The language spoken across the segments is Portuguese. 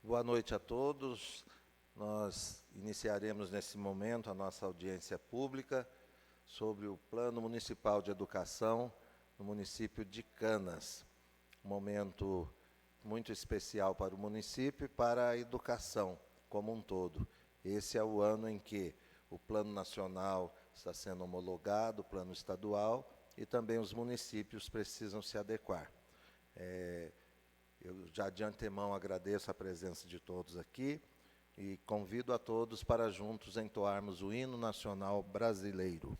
Boa noite a todos. Nós iniciaremos nesse momento a nossa audiência pública sobre o Plano Municipal de Educação no município de Canas. Um momento muito especial para o município e para a educação como um todo. Esse é o ano em que o Plano Nacional está sendo homologado, o Plano Estadual, e também os municípios precisam se adequar. Eu já de antemão agradeço a presença de todos aqui e convido a todos para juntos entoarmos o hino nacional brasileiro.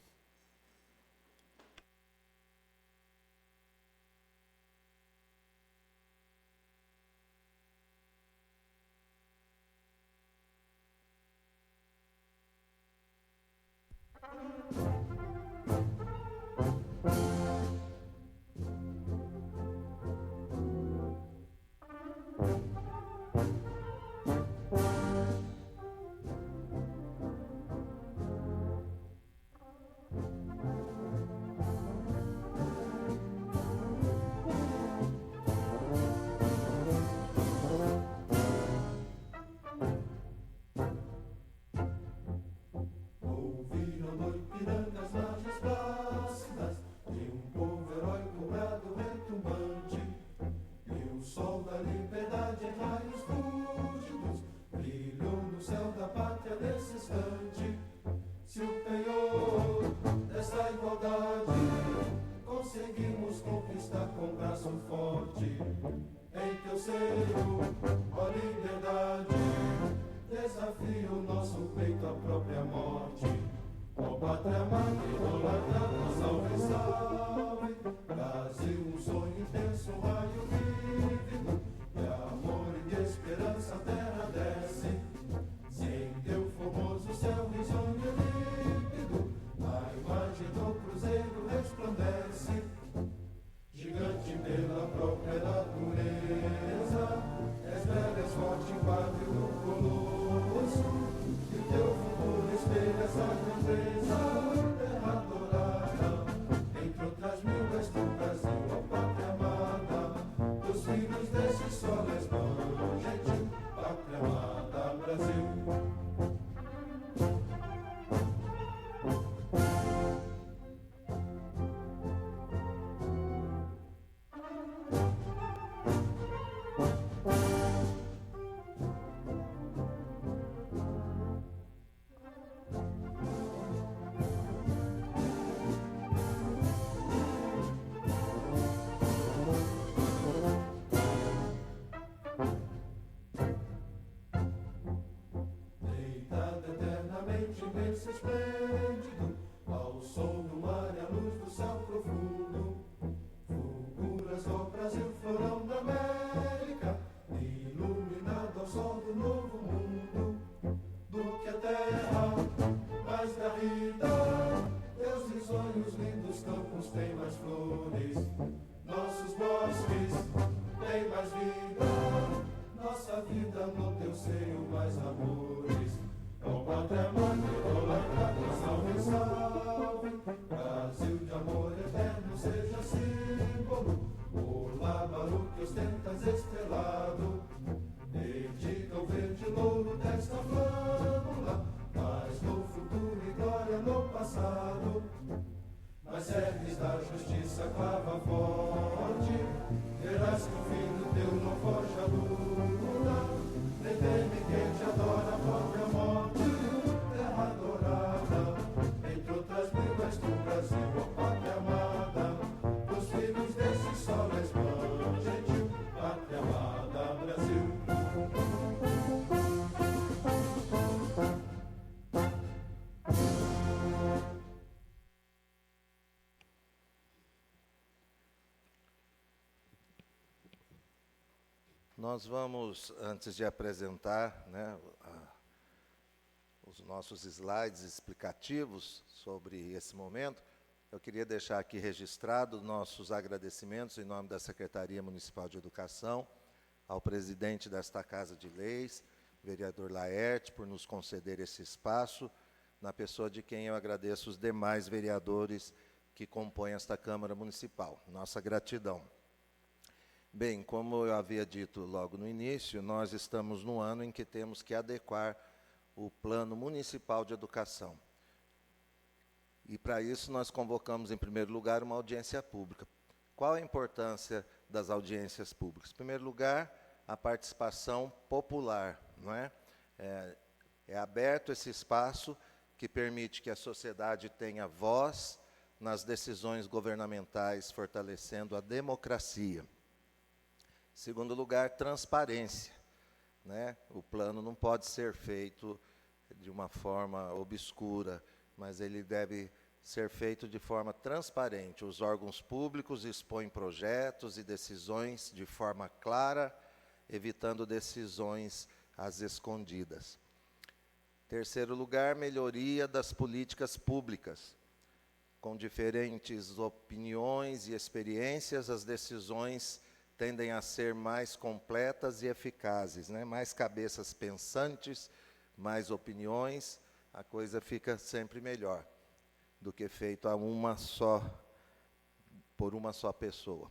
Nós vamos, antes de apresentar os nossos slides explicativos sobre esse momento, eu queria deixar aqui registrado nossos agradecimentos em nome da Secretaria Municipal de Educação, ao presidente desta Casa de Leis, vereador Laerte, por nos conceder esse espaço, na pessoa de quem eu agradeço os demais vereadores que compõem esta Câmara Municipal. Nossa gratidão. Bem, como eu havia dito logo no início, nós estamos no ano em que temos que adequar o Plano Municipal de Educação. E, para isso, nós convocamos, em primeiro lugar, uma audiência pública. Qual a importância das audiências públicas? Em primeiro lugar, a participação popular, não é? É aberto esse espaço que permite que a sociedade tenha voz nas decisões governamentais, fortalecendo a democracia. Em segundo lugar, transparência, né? O plano não pode ser feito de uma forma obscura, mas ele deve ser feito de forma transparente. Os órgãos públicos expõem projetos e decisões de forma clara, evitando decisões às escondidas. Terceiro lugar, melhoria das políticas públicas. Com diferentes opiniões e experiências, as decisões tendem a ser mais completas e eficazes, né? Mais cabeças pensantes, mais opiniões, a coisa fica sempre melhor do que feito por uma só pessoa.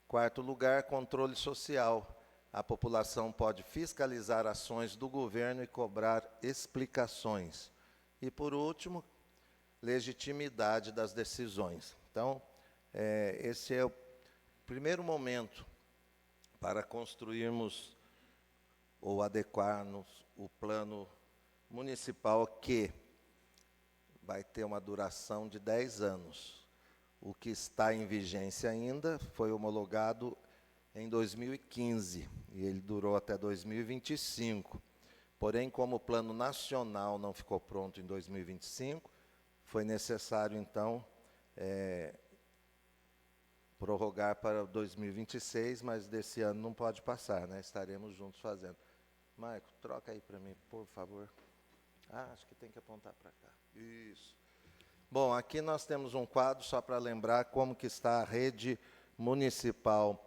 Quarto lugar, controle social. A população pode fiscalizar ações do governo e cobrar explicações. E, por último, legitimidade das decisões. Então, esse é o primeiro momento para construirmos ou adequarmos o plano municipal, que vai ter uma duração de 10 anos. O que está em vigência ainda foi homologado em 2015, e ele durou até 2025. Porém, como o plano nacional não ficou pronto em 2025, foi necessário, então, prorrogar para 2026, mas desse ano não pode passar, né? Estaremos juntos fazendo. Marco, troca aí para mim, por favor. Acho que tem que apontar para cá. Isso. Bom, aqui nós temos um quadro só para lembrar como que está a rede municipal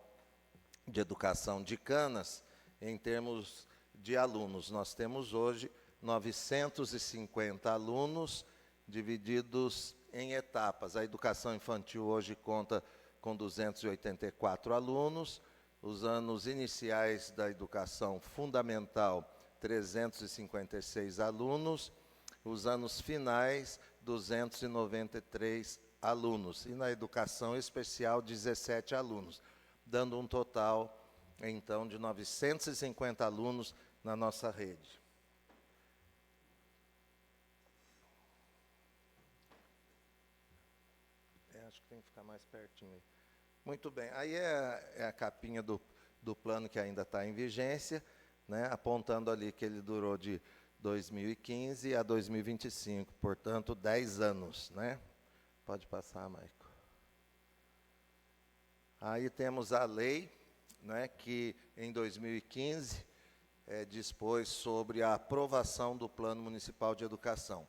de educação de Canas em termos de alunos. Nós temos hoje 950 alunos divididos em etapas. A educação infantil hoje conta com 284 alunos, os anos iniciais da educação fundamental, 356 alunos, os anos finais, 293 alunos, e na educação especial, 17 alunos, dando um total, então, de 950 alunos na nossa rede. Acho que tem que ficar mais pertinho aí. Muito bem, aí é a capinha do plano que ainda está em vigência, né, apontando ali que ele durou de 2015 a 2025, portanto, 10 anos. Né? Pode passar, Maico. Aí temos a lei, né, que em 2015 dispôs sobre a aprovação do Plano Municipal de Educação.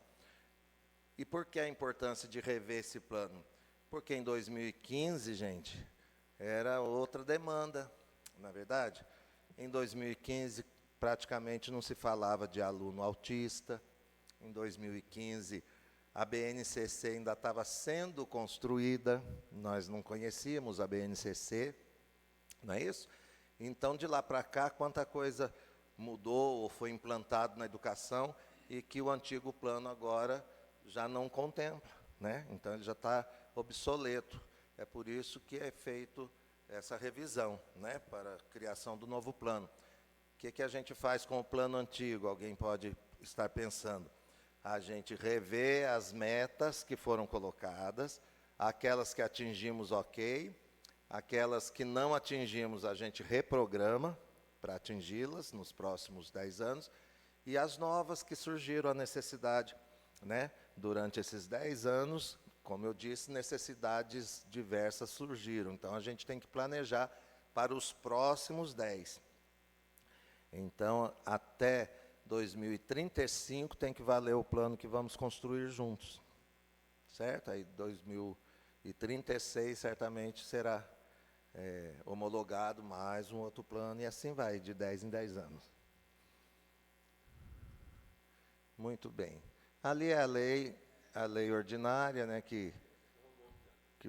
E por que a importância de rever esse plano? Porque em 2015, gente, era outra demanda, na verdade. Em 2015, praticamente não se falava de aluno autista. Em 2015, a BNCC ainda estava sendo construída, nós não conhecíamos a BNCC, não é isso? Então, de lá para cá, quanta coisa mudou ou foi implantado na educação e que o antigo plano agora já não contempla, né? Então, ele já está obsoleto. É por isso que é feito essa revisão, né, para a criação do novo plano. O que a gente faz com o plano antigo? Alguém pode estar pensando. A gente revê as metas que foram colocadas, aquelas que atingimos, ok, aquelas que não atingimos, a gente reprograma para atingi-las nos próximos 10 anos, e as novas que surgiram a necessidade, né, durante esses 10 anos. Como eu disse, necessidades diversas surgiram. Então, a gente tem que planejar para os próximos 10. Então, até 2035 tem que valer o plano que vamos construir juntos. Certo? Aí, 2036, certamente, será homologado mais um outro plano, e assim vai, de 10 em 10 anos. Muito bem. Ali é a lei ordinária, né, que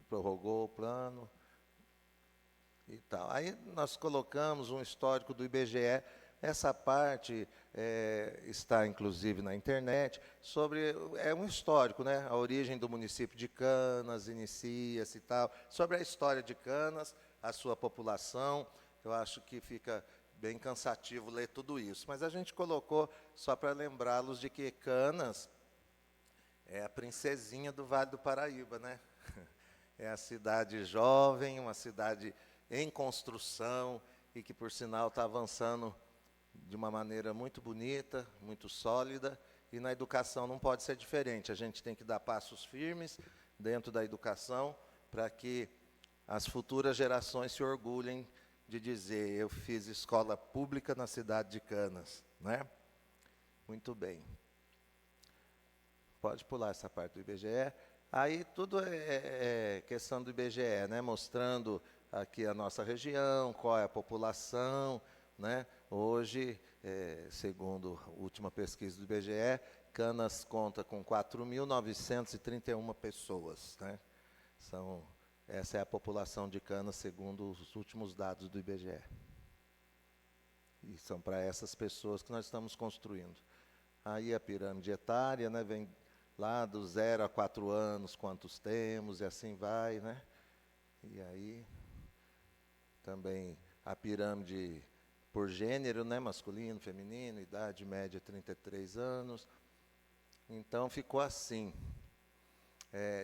prorrogou o plano, e está tal. Aí nós colocamos um histórico do IBGE. Essa parte está, inclusive, na internet, é um histórico, né? A origem do município de Canas, inicia-se e tal, sobre a história de Canas, a sua população. Eu acho que fica bem cansativo ler tudo isso, mas a gente colocou só para lembrá-los de que Canas é a princesinha do Vale do Paraíba, né? É a cidade jovem, uma cidade em construção e que, por sinal, está avançando de uma maneira muito bonita, muito sólida, e na educação não pode ser diferente. A gente tem que dar passos firmes dentro da educação para que as futuras gerações se orgulhem de dizer: eu fiz escola pública na cidade de Canas, né? Muito bem. Pode pular essa parte do IBGE. Aí tudo é questão do IBGE, né? Mostrando aqui a nossa região, qual é a população, né? Hoje, segundo a última pesquisa do IBGE, Canas conta com 4.931 pessoas, né? Essa é a população de Canas, segundo os últimos dados do IBGE. E são para essas pessoas que nós estamos construindo. Aí a pirâmide etária, né, vem lá do 0 a 4 anos, quantos temos, e assim vai, né? E aí também a pirâmide por gênero, né, masculino, feminino, idade média 33 anos. Então ficou assim.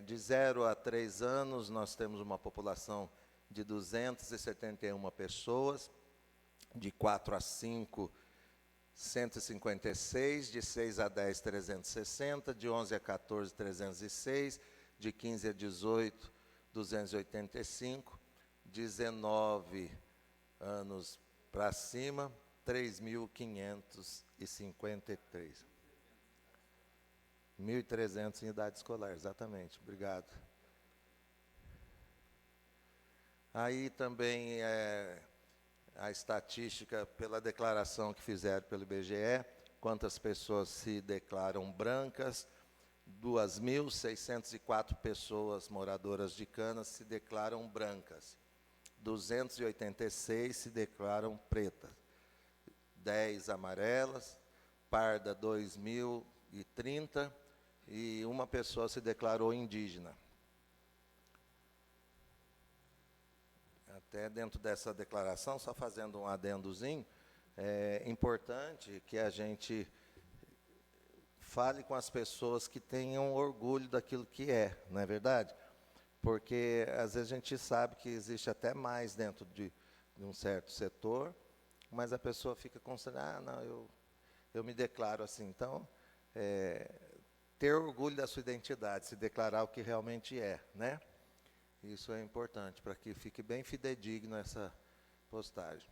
De 0 a 3 anos, nós temos uma população de 271 pessoas, de 4 a 5, 156, de 6 a 10, 360, de 11 a 14, 306, de 15 a 18, 285, 19 anos para cima, 3.553. 1.300 em idade escolar, exatamente, obrigado. Aí também a estatística pela declaração que fizeram pelo IBGE, quantas pessoas se declaram brancas, 2.604 pessoas moradoras de Canas se declaram brancas, 286 se declaram pretas, 10 amarelas, parda 2.030 e uma pessoa se declarou indígena. Até dentro dessa declaração, só fazendo um adendozinho, é importante que a gente fale com as pessoas que tenham orgulho daquilo que não é verdade? Porque, às vezes, a gente sabe que existe até mais dentro de um certo setor, mas a pessoa fica considerando: não, eu me declaro assim. Então, ter orgulho da sua identidade, se declarar o que realmente né? Isso é importante, para que fique bem fidedigno essa postagem.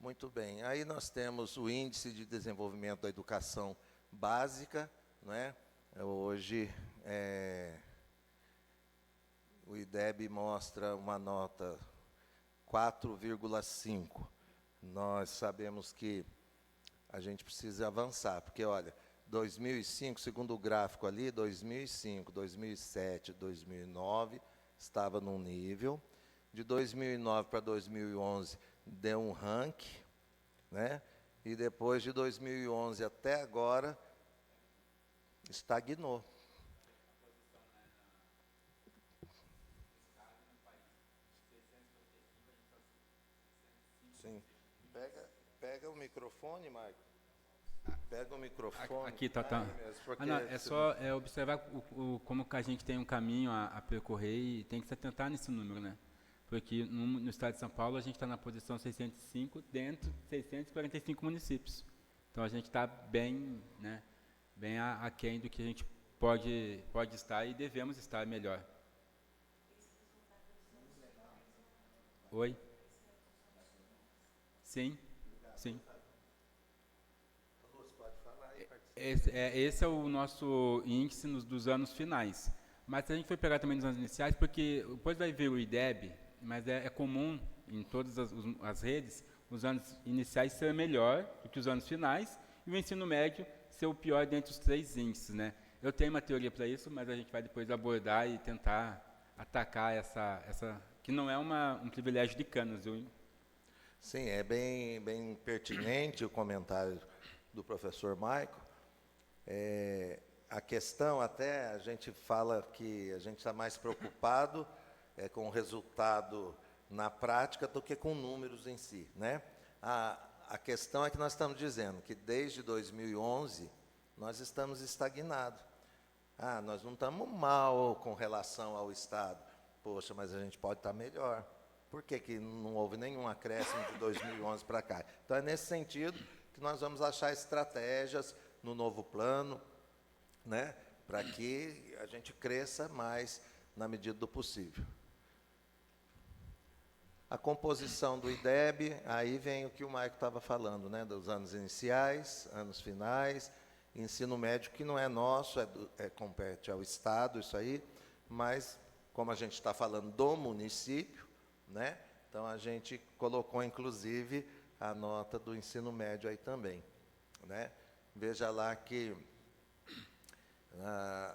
Muito bem. Aí nós temos o Índice de Desenvolvimento da Educação Básica, né? Hoje, o IDEB mostra uma nota 4,5. Nós sabemos que a gente precisa avançar, porque, olha, 2005, segundo o gráfico ali, 2005, 2007, 2009, estava num nível. De 2009 para 2011, deu um ranking, né? E depois de 2011 até agora, estagnou. Sim. Pega o microfone, Marco. Pega o microfone. Aqui, tá. Mesmo, não, é só observar como que a gente tem um caminho a percorrer e tem que se atentar nesse número, né? Porque no estado de São Paulo a gente está na posição 605 dentro de 645 municípios. Então a gente está bem, né, bem aquém do que a gente pode estar e devemos estar melhor. Oi? Sim, sim. Esse é o nosso índice dos anos finais. Mas se a gente for pegar também nos anos iniciais, porque depois vai vir o IDEB, mas é comum em todas as redes os anos iniciais ser melhor do que os anos finais e o ensino médio ser o pior dentre os 3 índices, né? Eu tenho uma teoria para isso, mas a gente vai depois abordar e tentar atacar essa que não é um privilégio de Canas, viu? Sim, é bem pertinente o comentário do professor Maico. A questão até, a gente fala que a gente está mais preocupado com o resultado na prática do que com números em si, né? A questão é que nós estamos dizendo que desde 2011 nós estamos estagnados. Nós não estamos mal com relação ao Estado. Poxa, mas a gente pode estar melhor. Por que não houve nenhum acréscimo de 2011 para cá? Então, é nesse sentido que nós vamos achar estratégias no novo plano, né, para que a gente cresça mais na medida do possível. A composição do IDEB, aí vem o que o Maico estava falando, né, dos anos iniciais, anos finais, ensino médio que não é nosso, compete ao Estado, isso aí, mas como a gente está falando do município, né, então a gente colocou, inclusive, a nota do ensino médio aí também, né? Veja lá que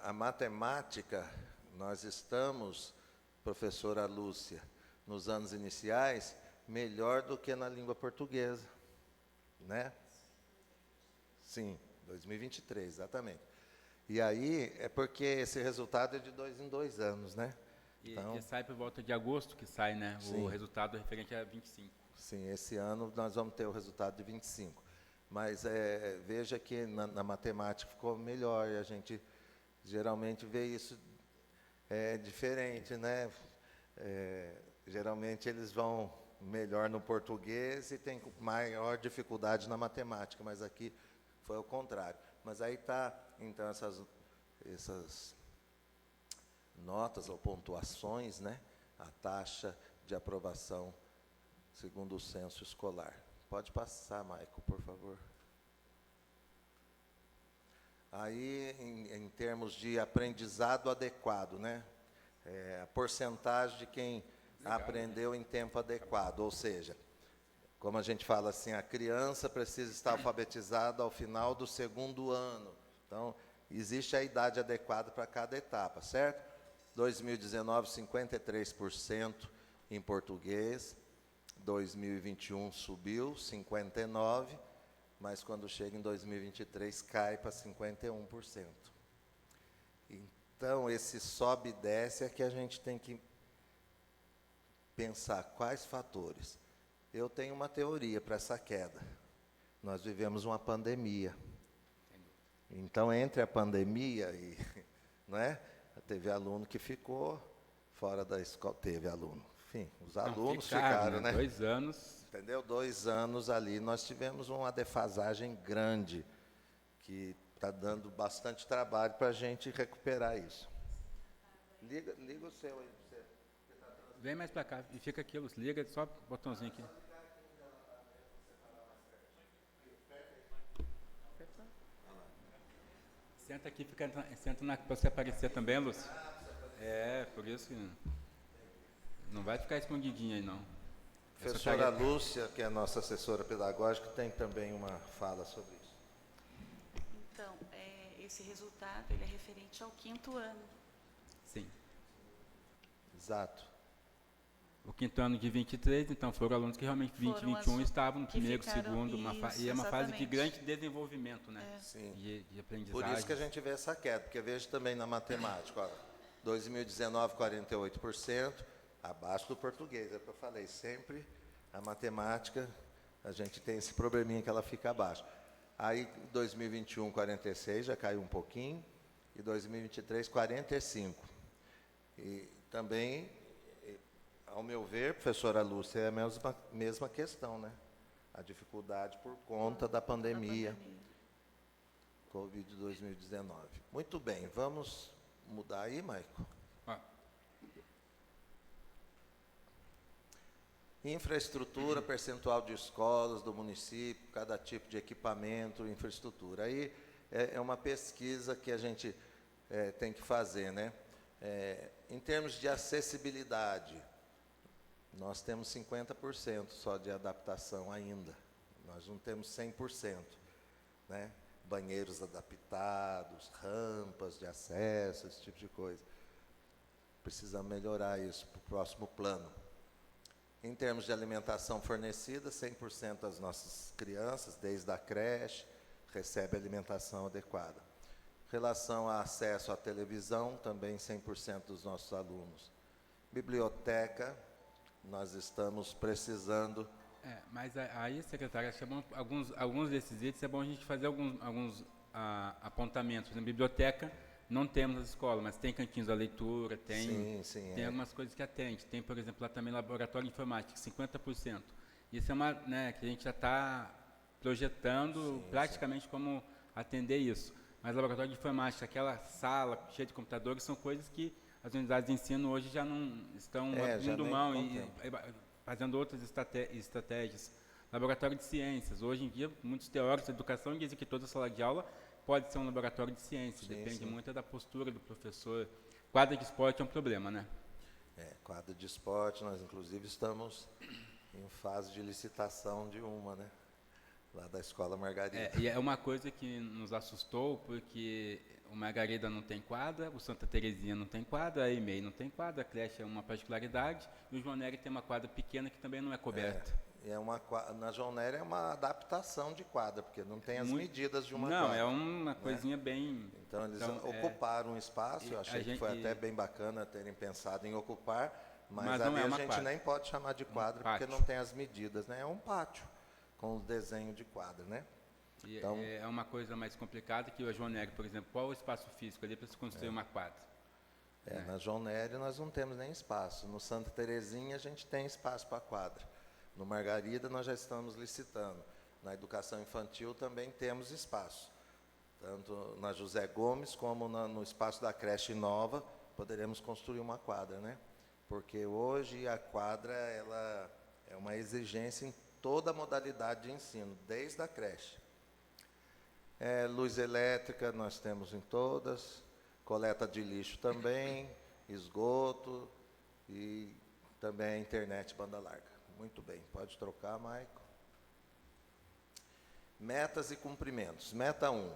a matemática, nós estamos, professora Lúcia, nos anos iniciais, melhor do que na língua portuguesa, né? Sim, 2023, exatamente. E aí, é porque esse resultado é de 2 em 2 anos, né? Então, e sai por volta de agosto que sai, né? Sim. O resultado referente a 25. Sim, esse ano nós vamos ter o resultado de 25. Mas veja que na matemática ficou melhor, e a gente geralmente vê isso diferente, né? Geralmente eles vão melhor no português e tem maior dificuldade na matemática, mas aqui foi o contrário. Mas aí está, então, essas notas ou pontuações, né? A taxa de aprovação segundo o censo escolar. Pode passar, Maico, por favor. Aí, em termos de aprendizado adequado, né? A porcentagem de quem aprendeu em tempo adequado, ou seja, como a gente fala assim, a criança precisa estar alfabetizada ao final do 2º ano. Então, existe a idade adequada para cada etapa, certo? 2019, 53% em português. 2021 subiu, 59%, mas quando chega em 2023 cai para 51%. Então, esse sobe e desce é que a gente tem que pensar quais fatores. Eu tenho uma teoria para essa queda. Nós vivemos uma pandemia. Então, entre a pandemia e, não é? Teve aluno que ficou fora da escola, teve aluno. Enfim, os alunos ficaram, né? 2 anos. Entendeu? 2 anos ali, nós tivemos uma defasagem grande, que está dando bastante trabalho para a gente recuperar isso. Liga o seu aí. Vem mais para cá e fica aqui, Lúcio. Liga só o botãozinho aqui. Senta aqui, senta para você aparecer também, Lúcio. Por isso que não vai ficar escondidinho aí, não. Professora Lúcia, que é a nossa assessora pedagógica, tem também uma fala sobre isso. Então, esse resultado ele é referente ao 5º ano. Sim. Exato. O 5º ano de 23, então, foram alunos que realmente 20 e 21 estavam no primeiro, segundo, e é uma fase de grande desenvolvimento, né? Sim. De aprendizagem. Por isso que a gente vê essa queda, porque vejo também na matemática, ó, 2019, 48%, abaixo do português, é o que eu falei, sempre a matemática, a gente tem esse probleminha que ela fica abaixo. Aí, 2021, 46, já caiu um pouquinho, e 2023, 45. E também, ao meu ver, professora Lúcia, é a mesma questão, né? A dificuldade por conta da pandemia. Covid 2019. Muito bem, vamos mudar aí, Maico? Infraestrutura, percentual de escolas do município, cada tipo de equipamento, infraestrutura. Aí é uma pesquisa que a gente tem que fazer, né? Em termos de acessibilidade, nós temos 50% só de adaptação ainda. Nós não temos 100%, né? Banheiros adaptados, rampas de acesso, esse tipo de coisa. precisamos melhorar isso para o próximo plano. Em termos de alimentação fornecida, 100% das nossas crianças, desde a creche, recebem alimentação adequada. Em relação ao acesso à televisão, também 100% dos nossos alunos. Biblioteca, nós estamos precisando... Mas aí, secretária, acho que alguns desses itens é bom a gente fazer alguns apontamentos. Por exemplo, biblioteca, não temos na escola, mas tem cantinhos da leitura, tem algumas coisas que atende. Tem, por exemplo, lá também laboratório de informática, 50%. Isso é uma, né, que a gente já está projetando praticamente como atender isso. Mas laboratório de informática, aquela sala cheia de computadores, são coisas que as unidades de ensino hoje já não estão abrindo mão e fazendo outras estratégias. Laboratório de ciências. Hoje em dia, muitos teóricos de educação dizem que toda sala de aula pode ser um laboratório de ciências. Depende muito da postura do professor. Quadra de esporte é um problema, né? Quadra de esporte, nós inclusive estamos em fase de licitação de uma, né? Lá da Escola Margarida. E é uma coisa que nos assustou, porque o Margarida não tem quadra, o Santa Terezinha não tem quadra, a EMEI não tem quadra, a creche é uma particularidade, e o João Nery tem uma quadra pequena que também não é coberta. Na João Nery é uma adaptação de quadra, porque não tem as medidas de uma quadra. Não, é uma coisinha bem... Então, eles ocuparam um espaço, eu achei que foi até bem bacana terem pensado em ocupar, mas ali a gente nem pode chamar de quadra, porque não tem as medidas, né? É um pátio com o desenho de quadra, né? Então, é uma coisa mais complicada que o João Nery, por exemplo, qual o espaço físico ali para se construir uma quadra? Na João Nery nós não temos nem espaço. No Santa Terezinha a gente tem espaço para quadra. No Margarida nós já estamos licitando. Na educação infantil também temos espaço. Tanto na José Gomes como no espaço da creche nova poderemos construir uma quadra, né? Porque hoje a quadra ela é uma exigência em toda a modalidade de ensino, desde a creche. Luz elétrica nós temos em todas, coleta de lixo também, esgoto e também a internet banda larga. Muito bem, pode trocar, Maico. Metas e cumprimentos. Meta 1,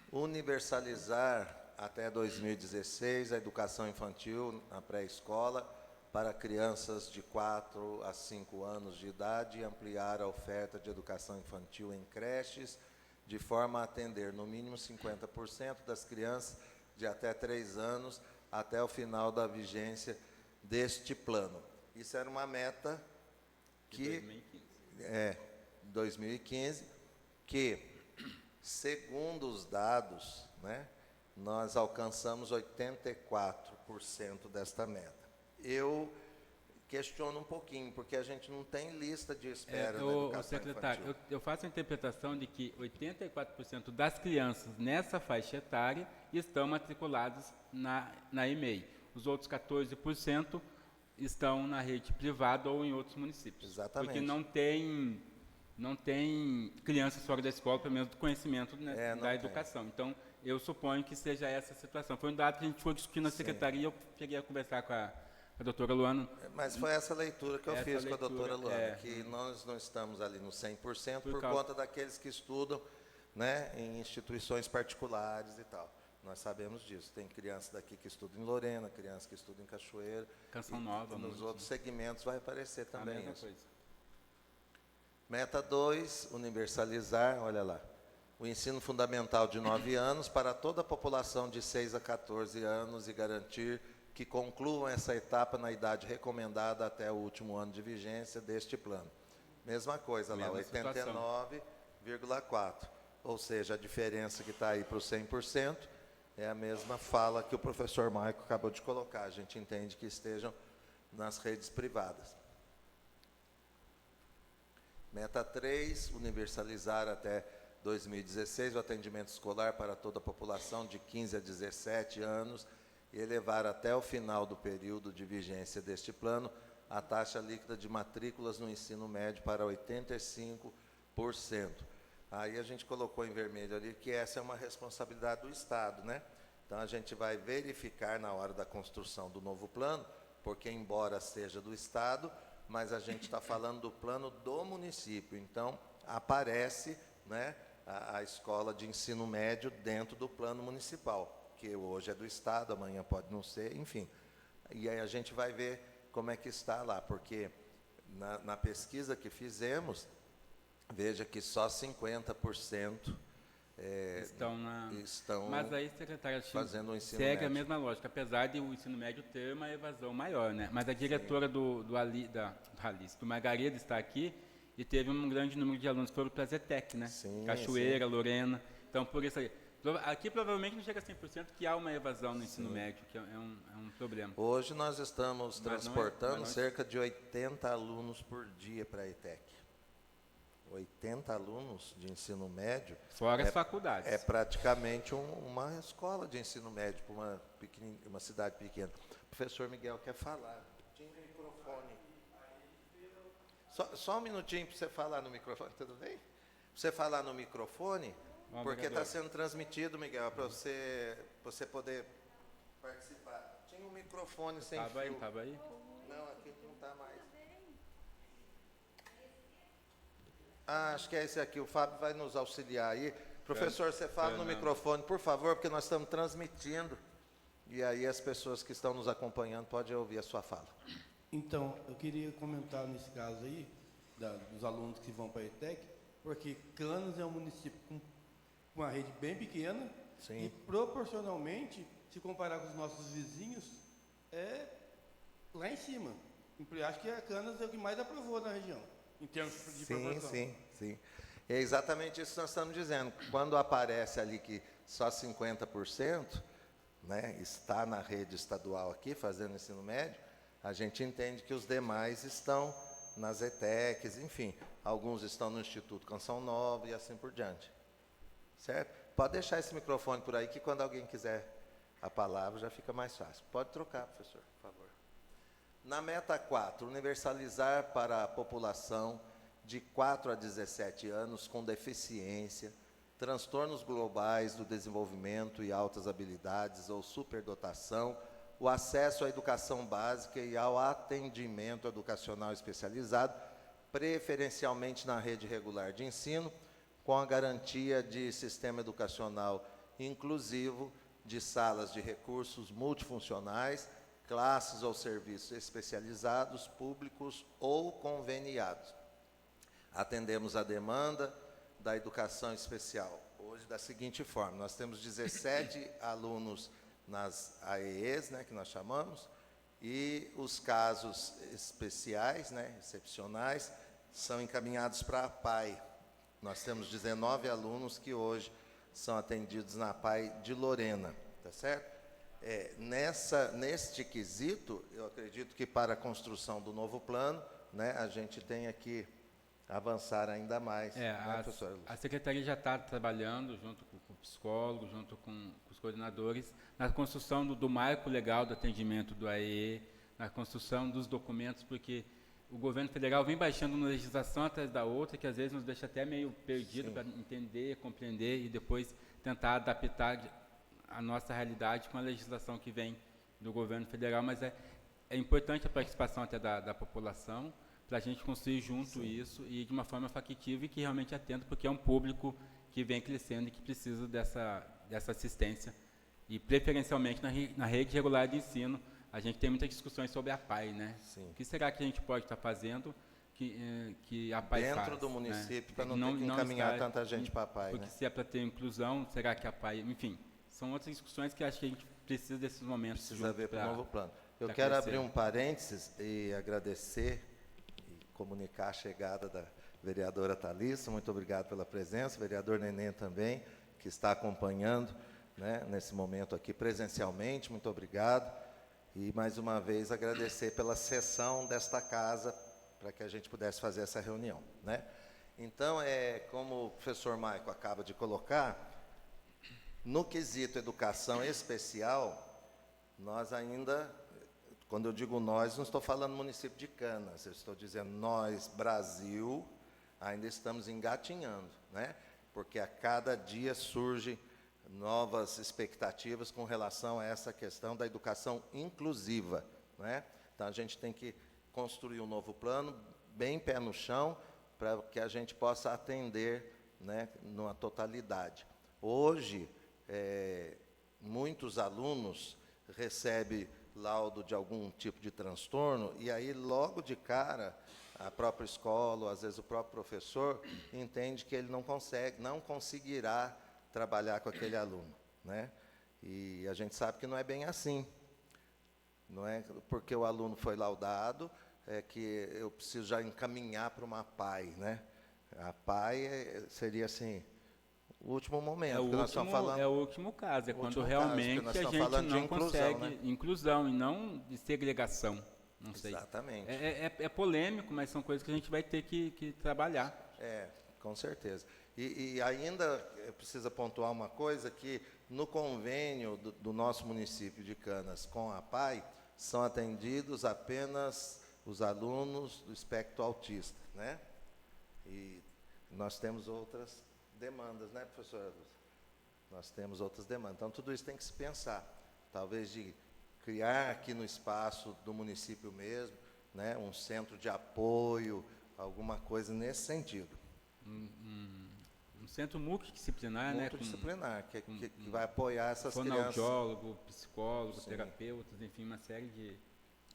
universalizar até 2016 a educação infantil na pré-escola para crianças de 4 a 5 anos de idade e ampliar a oferta de educação infantil em creches, de forma a atender no mínimo 50% das crianças de até 3 anos até o final da vigência deste plano. Isso era uma meta que 2015, que, segundo os dados, né, nós alcançamos 84% desta meta. Eu questiono um pouquinho, porque a gente não tem lista de espera na educação secretário, infantil. Eu faço a interpretação de que 84% das crianças nessa faixa etária estão matriculadas na EMEI. Os outros 14% estão na rede privada ou em outros municípios. Exatamente. Porque não tem crianças fora da escola, pelo menos do conhecimento, né, da educação. Então, eu suponho que seja essa a situação. Foi um dado que a gente foi discutir na secretaria, eu cheguei a conversar com a doutora Luana. Mas foi essa leitura que eu fiz com a doutora Luana, que nós não estamos ali no 100% por conta daqueles que estudam, né, em instituições particulares e tal. Nós sabemos disso. Tem criança daqui que estuda em Lorena, criança que estuda em Cachoeira. Canção Nova. Nos outros segmentos vai aparecer também a mesma isso. Coisa. Meta 2, universalizar, olha lá, o ensino fundamental de 9 anos para toda a população de 6 a 14 anos e garantir que concluam essa etapa na idade recomendada até o último ano de vigência deste plano. Mesma coisa lá, 89,4%. Ou seja, a diferença que está aí para o 100% é a mesma fala que o professor Maico acabou de colocar. A gente entende que estejam nas redes privadas. Meta 3, universalizar até 2016 o atendimento escolar para toda a população de 15 a 17 anos e elevar até o final do período de vigência deste plano a taxa líquida de matrículas no ensino médio para 85%. Aí a gente colocou em vermelho ali que essa é uma responsabilidade do Estado, né? Então a gente vai verificar na hora da construção do novo plano, porque embora seja do Estado, mas a gente está falando do plano do município. Então aparece, né, a escola de ensino médio dentro do plano municipal, que hoje é do Estado, amanhã pode não ser, enfim. E aí a gente vai ver como é que está lá, porque na pesquisa que fizemos, veja que só 50% estão mas aí, secretária, fazendo o ensino segue médio. a mesma lógica, apesar de o ensino médio ter uma evasão maior, né? Mas a diretora do Margarida está aqui e teve um grande número de alunos que foram para a Zetec, né? Sim, Cachoeira, sim. Lorena. Então, por isso aí. Aqui provavelmente não chega a 100% que há uma evasão no ensino médio, que é um problema. Hoje nós estamos transportando mas cerca de 80 alunos por dia para a ETEC. 80 alunos de ensino médio. Fora as faculdades. É praticamente uma escola de ensino médio para uma cidade pequena. O professor Miguel quer falar. Tinha um microfone. Só um minutinho para você falar no microfone, tudo bem? Para você falar no microfone, porque está sendo transmitido, Miguel, para você poder participar. Tinha um microfone sem fio. Estava aí? Não, aqui não está mais. Acho que é esse aqui. O Fábio vai nos auxiliar aí. Professor, você fala no microfone, por favor, porque nós estamos transmitindo. E aí as pessoas que estão nos acompanhando podem ouvir a sua fala. Então, eu queria comentar nesse caso aí, dos alunos que vão para a ETEC, porque Canas é um município com uma rede bem pequena. Sim. E proporcionalmente, se comparar com os nossos vizinhos, é lá em cima. Eu acho que a Canas é o que mais aprovou na região, em termos de proporção. Sim. É exatamente isso que nós estamos dizendo. Quando aparece ali que só 50%, né, está na rede estadual aqui, fazendo ensino médio, a gente entende que os demais estão nas ETECs, enfim, alguns estão no Instituto Canção Nova e assim por diante. Certo? Pode deixar esse microfone por aí, que quando alguém quiser a palavra já fica mais fácil. Pode trocar, professor, por favor. Na meta 4, universalizar para a população de 4 a 17 anos com deficiência, transtornos globais do desenvolvimento e altas habilidades ou superdotação, o acesso à educação básica e ao atendimento educacional especializado, preferencialmente na rede regular de ensino, com a garantia de sistema educacional inclusivo, de salas de recursos multifuncionais, classes ou serviços especializados, públicos ou conveniados. Atendemos a demanda da educação especial. Hoje, da seguinte forma, nós temos 17 alunos nas AEEs, né, que nós chamamos, e os casos especiais, né, excepcionais, são encaminhados para a PAI. Nós temos 19 alunos que hoje são atendidos na PAI de Lorena, tá certo? Neste quesito, eu acredito que para a construção do novo plano, né, a gente tenha que avançar ainda mais. A Secretaria já está trabalhando, junto com o psicólogo, junto com os coordenadores, na construção do marco legal do atendimento do AEE, na construção dos documentos, porque o governo federal vem baixando uma legislação atrás da outra, que às vezes nos deixa até meio perdido para entender, compreender e depois tentar adaptar a nossa realidade com a legislação que vem do governo federal, mas é importante a participação até da população, para a gente construir junto isso e de uma forma factível e que realmente atenda, porque é um público que vem crescendo e que precisa dessa assistência. E, preferencialmente, na rede regular de ensino, a gente tem muitas discussões sobre a PAI, né? Sim. O que será que a gente pode estar fazendo que a PAI faz? Dentro do município, né? para não ter que encaminhar tanta gente para a PAI, porque né? se é para ter inclusão, será que a PAI... Enfim, são outras discussões que acho que a gente precisa desses momentos. Precisa ver para o novo plano. Eu quero abrir um parênteses e agradecer e comunicar a chegada da vereadora Thalissa. Muito obrigado pela presença. Vereador Neném também, que está acompanhando, né, nesse momento aqui presencialmente. Muito obrigado. E, mais uma vez, agradecer pela cessão desta casa para que a gente pudesse fazer essa reunião, né? Então, como o professor Maico acaba de colocar, no quesito educação especial, nós ainda, quando eu digo nós, não estou falando município de Canas, eu estou dizendo nós, Brasil, ainda estamos engatinhando, né? Porque a cada dia surge novas expectativas com relação a essa questão da educação inclusiva, né? Então, a gente tem que construir um novo plano, bem pé no chão, para que a gente possa atender, né, numa totalidade. Hoje, muitos alunos recebem laudo de algum tipo de transtorno, e aí, logo de cara, a própria escola, ou às vezes o próprio professor, entende que ele não conseguirá trabalhar com aquele aluno, né? E a gente sabe que não é bem assim. Não é porque o aluno foi laudado que eu preciso já encaminhar para uma PAI, né? A PAI seria assim o último momento que nós estamos falando. É o último caso, é quando caso, realmente nós a estamos gente falando de não inclusão, consegue né? inclusão e não de segregação. Não sei. Exatamente. É polêmico, mas são coisas que a gente vai ter que trabalhar. Com certeza. E ainda precisa pontuar uma coisa, que no convênio do nosso município de Canas com a PAI, são atendidos apenas os alunos do espectro autista, né? E nós temos outras demandas, né, professora Lúcia? Nós temos outras demandas. Então, tudo isso tem que se pensar. Talvez de criar aqui no espaço do município mesmo, né, um centro de apoio, alguma coisa nesse sentido. Um centro multidisciplinar, né? Multidisciplinar, que vai apoiar essas crianças. Fonoaudiólogo, psicólogo, Sim. terapeutas, enfim, uma série de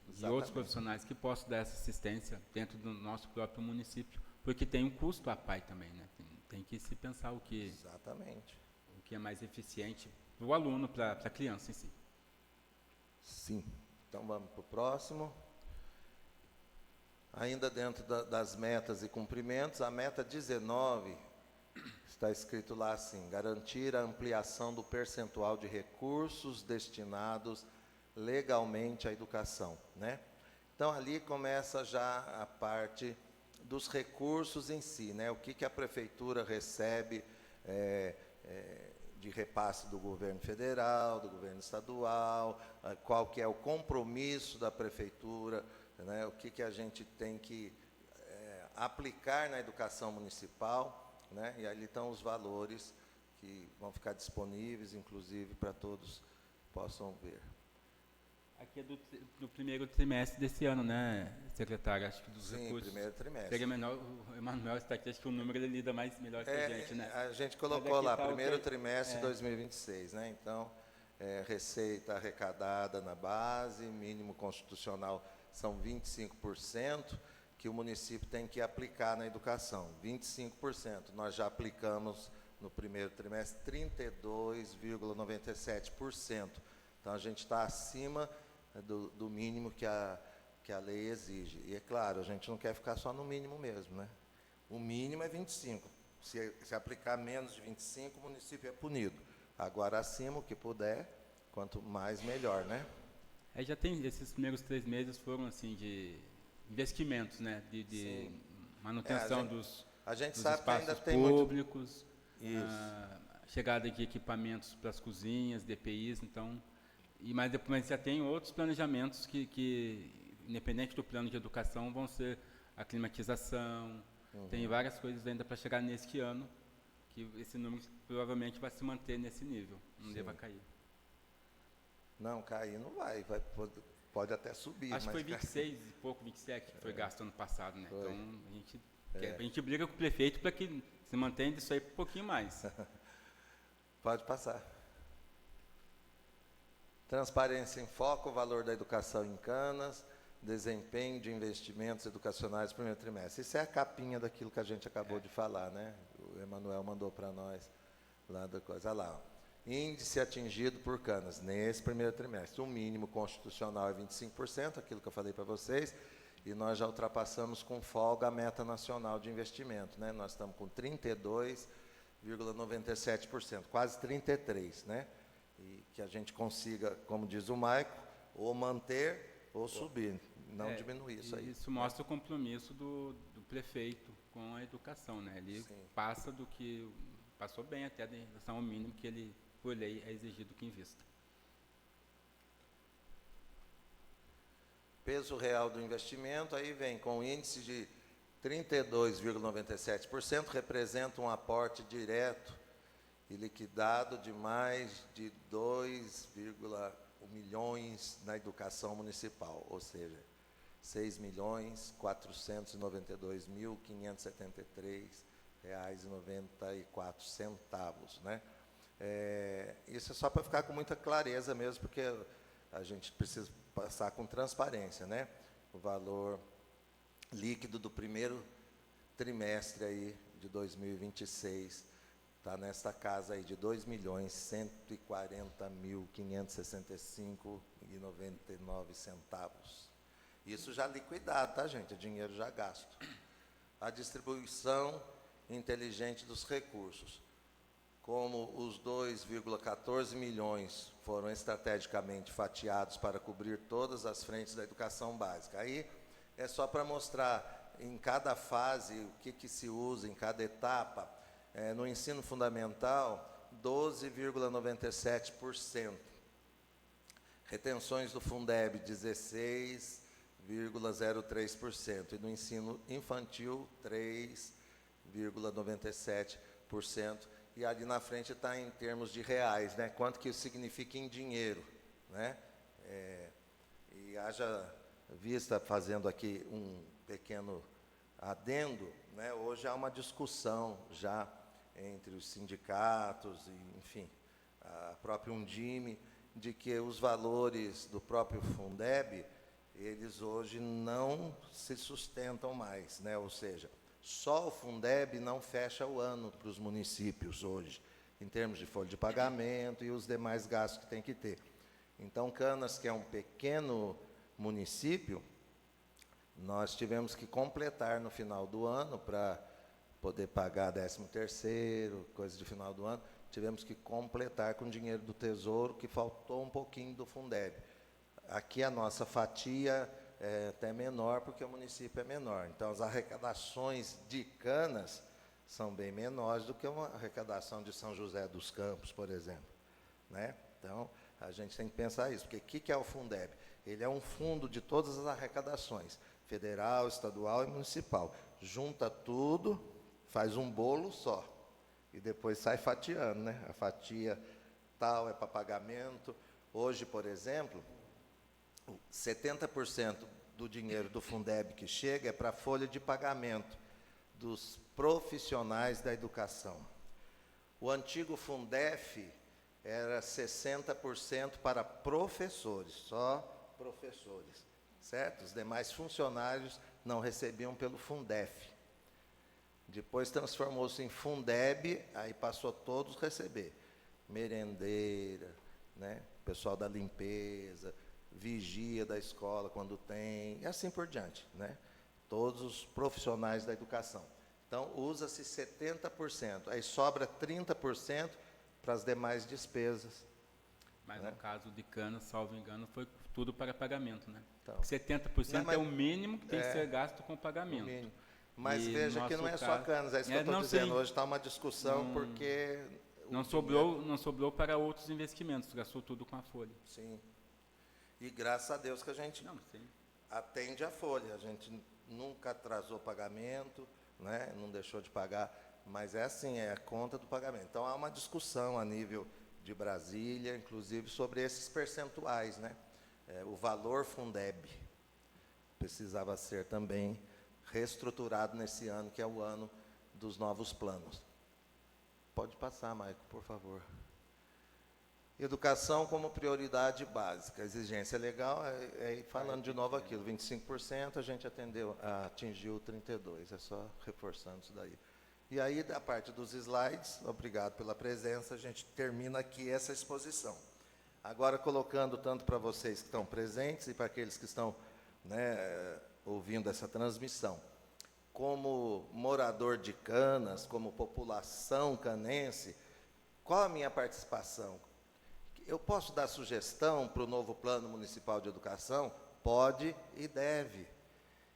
Exatamente. outros profissionais que possam dar essa assistência dentro do nosso próprio município, porque tem um custo a PAI também, né? Tem que se pensar Exatamente. o que é mais eficiente para o aluno, para a criança em si. Sim. Então, vamos para o próximo. Ainda dentro das metas e cumprimentos, a meta 19, está escrito lá assim: garantir a ampliação do percentual de recursos destinados legalmente à educação, né? Então, ali começa já a parte dos recursos em si, né? O que a prefeitura recebe de repasse do governo federal, do governo estadual, qual que é o compromisso da prefeitura, né? O que a gente tem que aplicar na educação municipal, né? E ali estão os valores que vão ficar disponíveis, inclusive, para todos possam ver. Aqui é do primeiro trimestre desse ano, né, secretário? Acho que dos recursos. Sim, primeiro trimestre. Seria menor, o Emanuel está aqui, acho que o número ele lida melhor que a gente, né? A gente colocou lá, tá primeiro okay. trimestre de 2026, né? Então, receita arrecadada na base, mínimo constitucional são 25%, que o município tem que aplicar na educação, 25%. Nós já aplicamos no primeiro trimestre 32,97%. Então, a gente está acima do mínimo que a lei exige. E, é claro, a gente não quer ficar só no mínimo mesmo, né? O mínimo é 25%. Se aplicar menos de 25%, o município é punido. Agora, acima, o que puder, quanto mais, melhor, né? Já tem, esses primeiros 3 meses foram, assim, de investimentos, né? De manutenção dos sabe que ainda espaços tem públicos, Isso. chegada de equipamentos para as cozinhas, DPIs, então... Mas depois já tem outros planejamentos que, independente do plano de educação, vão ser a climatização, tem várias coisas ainda para chegar neste ano, que esse número provavelmente vai se manter nesse nível, não deva cair. Não, cair não vai pode até subir. Acho que foi 26 e pouco, 27 que foi gasto ano passado, né? Foi. Então a gente briga com o prefeito para que se mantenha isso aí um pouquinho mais. Pode passar. Transparência em foco, o valor da educação em Canas, desempenho de investimentos educacionais no primeiro trimestre. Isso é a capinha daquilo que a gente acabou de falar, né? O Emanuel mandou para nós lá da coisa. Olha lá, ó. Índice atingido por Canas nesse primeiro trimestre. O mínimo constitucional é 25%, aquilo que eu falei para vocês, e nós já ultrapassamos com folga a meta nacional de investimento, né? Nós estamos com 32,97%, quase 33%, né? E que a gente consiga, como diz o Maico, ou manter ou subir, não diminuir isso aí. Isso mostra o compromisso do prefeito com a educação, né? Ele passa do que passou bem até em relação ao mínimo que ele, por lei, é exigido que invista. Peso real do investimento, aí vem com índice de 32,97%, representa um aporte direto e liquidado de mais de 2,1 milhões na educação municipal, ou seja, 6.492.573,94, né? Isso é só para ficar com muita clareza mesmo, porque a gente precisa passar com transparência, né? O valor líquido do primeiro trimestre aí de 2026 está nessa casa aí de R$ 2.140.565,99. Isso já liquidado, tá, gente? É dinheiro já gasto. A distribuição inteligente dos recursos. Como os 2,14 milhões foram estrategicamente fatiados para cobrir todas as frentes da educação básica. Aí é só para mostrar em cada fase o que se usa, em cada etapa. No ensino fundamental, 12,97%. Retenções do Fundeb, 16,03%. E no ensino infantil, 3,97%. E ali na frente está em termos de reais, né? Quanto que isso significa em dinheiro, né? E haja vista, fazendo aqui um pequeno adendo, né? Hoje há uma discussão já entre os sindicatos e, enfim, a própria Undime, de que os valores do próprio Fundeb, eles hoje não se sustentam mais, né? Ou seja, só o Fundeb não fecha o ano para os municípios hoje, em termos de folha de pagamento e os demais gastos que tem que ter. Então, Canas, que é um pequeno município, nós tivemos que completar no final do ano para poder pagar 13º, coisa de final do ano, tivemos que completar com dinheiro do Tesouro, que faltou um pouquinho do Fundeb. Aqui a nossa fatia é até menor, porque o município é menor. Então, as arrecadações de Canas são bem menores do que uma arrecadação de São José dos Campos, por exemplo, né? Então, a gente tem que pensar isso, porque o que é o Fundeb? Ele é um fundo de todas as arrecadações, federal, estadual e municipal. Junta tudo, faz um bolo só, e depois sai fatiando, né? A fatia tal é para pagamento. Hoje, por exemplo, 70% do dinheiro do Fundeb que chega é para a folha de pagamento dos profissionais da educação. O antigo Fundef era 60% para professores, só professores, certo? Os demais funcionários não recebiam pelo Fundef. Depois transformou-se em Fundeb, aí passou todos a receber. Merendeira, né? Pessoal da limpeza, vigia da escola quando tem, e assim por diante, né? Todos os profissionais da educação. Então, usa-se 70%, aí sobra 30% para as demais despesas. Mas né? no caso de Canas, salvo engano, foi tudo para pagamento, né? Então, 70% é o mínimo que tem que ser gasto com pagamento. Mas e veja que não é só Canas, é isso que eu estou dizendo. Hoje está uma discussão porque... Não sobrou para outros investimentos, gastou tudo com a folha. Sim. E graças a Deus que a gente atende a folha. A gente nunca atrasou pagamento, né? Não deixou de pagar, mas é assim, é a conta do pagamento. Então, há uma discussão a nível de Brasília, inclusive, sobre esses percentuais, né? O valor Fundeb precisava ser também reestruturado nesse ano, que é o ano dos novos planos. Pode passar, Maico, por favor. Educação como prioridade básica. Exigência legal, falando de novo aquilo, 25%, a gente atingiu 32%, é só reforçando isso daí. E aí, da parte dos slides, obrigado pela presença, a gente termina aqui essa exposição. Agora, colocando tanto para vocês que estão presentes e para aqueles que estão, né, ouvindo essa transmissão, como morador de Canas, como população canense, qual a minha participação? Eu posso dar sugestão para o novo Plano Municipal de Educação? Pode e deve.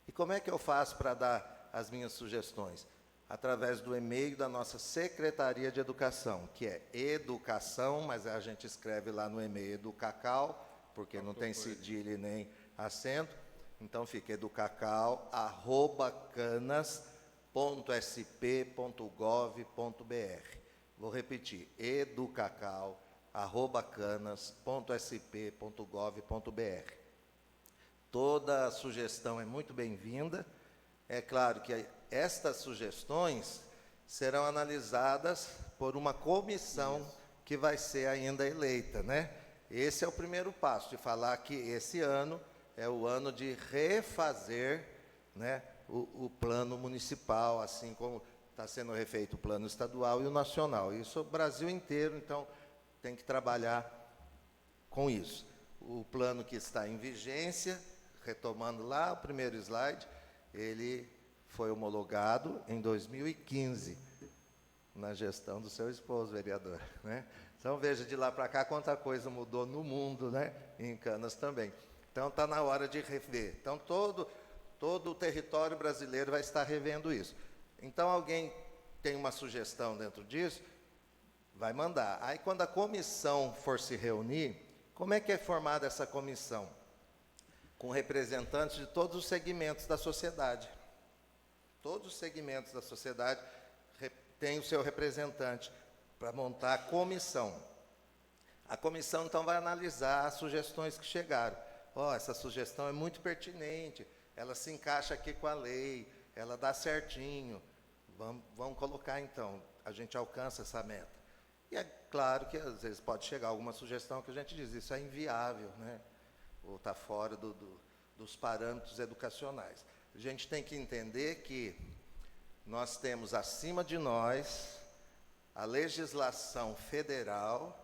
E como é que eu faço para dar as minhas sugestões? Através do e-mail da nossa Secretaria de Educação, que é educação, mas a gente escreve lá no e-mail educacau, porque não tem cedilha nem acento. Então fica educacau@canas.sp.gov.br. Vou repetir, educacau@canas.sp.gov.br. Toda sugestão é muito bem-vinda. É claro que estas sugestões serão analisadas por uma comissão que vai ser ainda eleita, né? esse é o primeiro passo, de falar que esse ano é o ano de refazer, né, o plano municipal, assim como está sendo refeito o plano estadual e o nacional. Isso o Brasil inteiro, então, tem que trabalhar com isso. O plano que está em vigência, retomando lá o primeiro slide, ele foi homologado em 2015, na gestão do seu esposo, vereador, né? Então, veja, de lá para cá, quanta coisa mudou no mundo, né? E em Canas também. Então, está na hora de rever. Então, todo o território brasileiro vai estar revendo isso. Então, alguém tem uma sugestão dentro disso, vai mandar. Aí, quando a comissão for se reunir, como é que é formada essa comissão? Com representantes de todos os segmentos da sociedade. Todos os segmentos da sociedade têm o seu representante para montar a comissão. A comissão, então, vai analisar as sugestões que chegaram. Essa sugestão é muito pertinente, ela se encaixa aqui com a lei, ela dá certinho. Vamos colocar, então, a gente alcança essa meta. E é claro que, às vezes, pode chegar alguma sugestão que a gente diz, isso é inviável, né? Ou está fora dos parâmetros educacionais. A gente tem que entender que nós temos, acima de nós, a legislação federal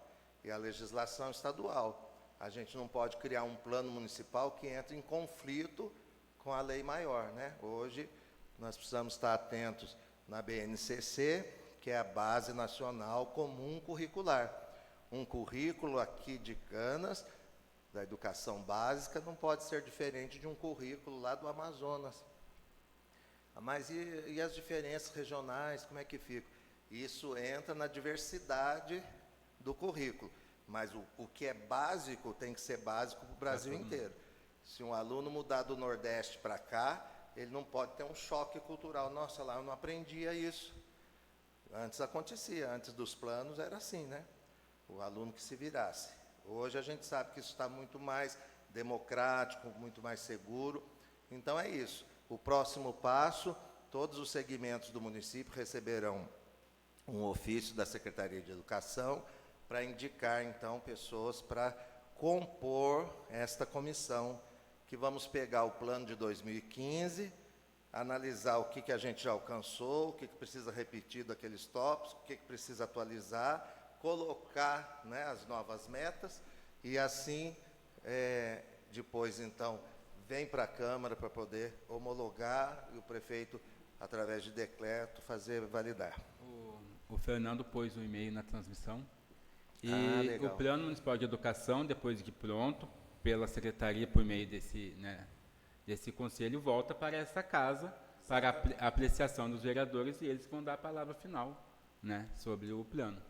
e a legislação estadual. A gente não pode criar um plano municipal que entre em conflito com a lei maior, né? Hoje, nós precisamos estar atentos na BNCC, que é a Base Nacional Comum Curricular. Um currículo aqui de Canas, da educação básica, não pode ser diferente de um currículo lá do Amazonas. Mas e as diferenças regionais, como é que fica? Isso entra na diversidade do currículo, mas o que é básico tem que ser básico para o Brasil inteiro. Se um aluno mudar do Nordeste para cá, ele não pode ter um choque cultural. Nossa, lá eu não aprendia isso. Antes acontecia, antes dos planos era assim, né? O aluno que se virasse. Hoje a gente sabe que isso está muito mais democrático, muito mais seguro. Então é isso. O próximo passo, todos os segmentos do município receberão um ofício da Secretaria de Educação para indicar, então, pessoas para compor esta comissão, que vamos pegar o plano de 2015, analisar o que a gente já alcançou, o que precisa repetir daqueles tópicos, o que precisa atualizar, colocar, né, as novas metas, e assim, depois, então, vem para a Câmara para poder homologar e o prefeito, através de decreto, fazer validar. O Fernando pôs um e-mail na transmissão. E legal. o Plano Municipal de Educação, depois de pronto, pela Secretaria, por meio desse conselho, volta para essa casa, para a apreciação dos vereadores, e eles vão dar a palavra final, né, sobre o plano.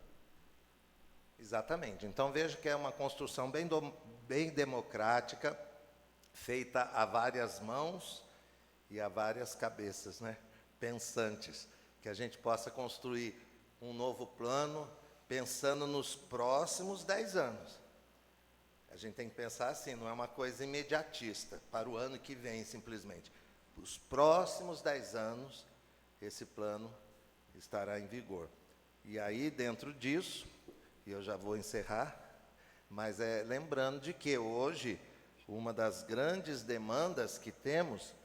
Exatamente. Então, veja que é uma construção bem democrática, feita a várias mãos e a várias cabeças, né, pensantes, que a gente possa construir um novo plano pensando nos próximos 10 anos. A gente tem que pensar assim, não é uma coisa imediatista, para o ano que vem, simplesmente. Os próximos 10 anos, esse plano estará em vigor. E aí, dentro disso, e eu já vou encerrar, mas lembrando de que hoje, uma das grandes demandas que temos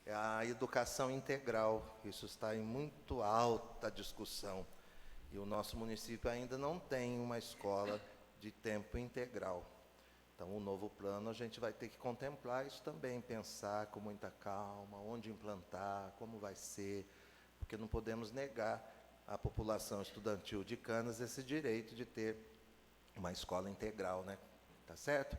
é a educação integral. Isso está em muito alta discussão. E o nosso município ainda não tem uma escola de tempo integral. Então, o novo plano, a gente vai ter que contemplar isso também, pensar com muita calma, onde implantar, como vai ser, porque não podemos negar à população estudantil de Canas esse direito de ter uma escola integral, né? Tá certo?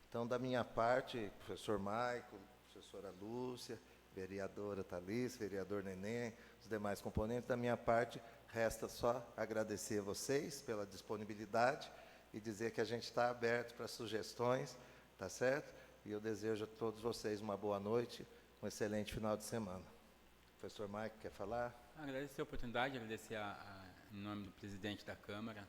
Então, da minha parte, professor Maico, professora Lúcia, vereadora Thalys, vereador Neném, os demais componentes, da minha parte, resta só agradecer a vocês pela disponibilidade e dizer que a gente está aberto para sugestões, tá certo? E eu desejo a todos vocês uma boa noite, um excelente final de semana. Professor Maico, quer falar? Agradecer a oportunidade, agradecer em nome do presidente da Câmara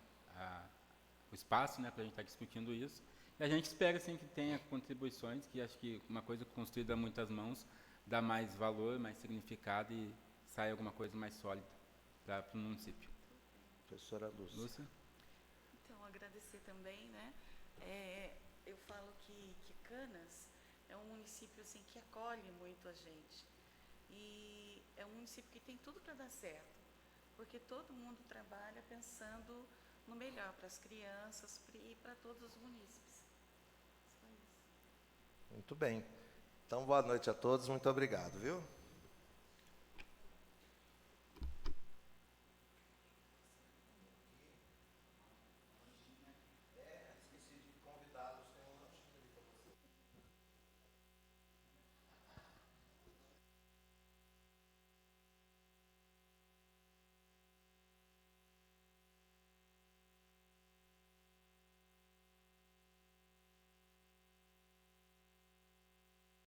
o espaço, né, para a gente estar discutindo isso. E a gente espera, sim, que tenha contribuições, que acho que uma coisa construída a muitas mãos dá mais valor, mais significado e sai alguma coisa mais sólida para o município. Professora Lúcia. Lúcia? Então, agradecer também, né, Eu falo que Canas é um município assim, que acolhe muito a gente. E é um município que tem tudo para dar certo, porque todo mundo trabalha pensando no melhor para as crianças e para todos os munícipes. Só isso. Muito bem. Então, boa noite a todos. Muito obrigado, viu?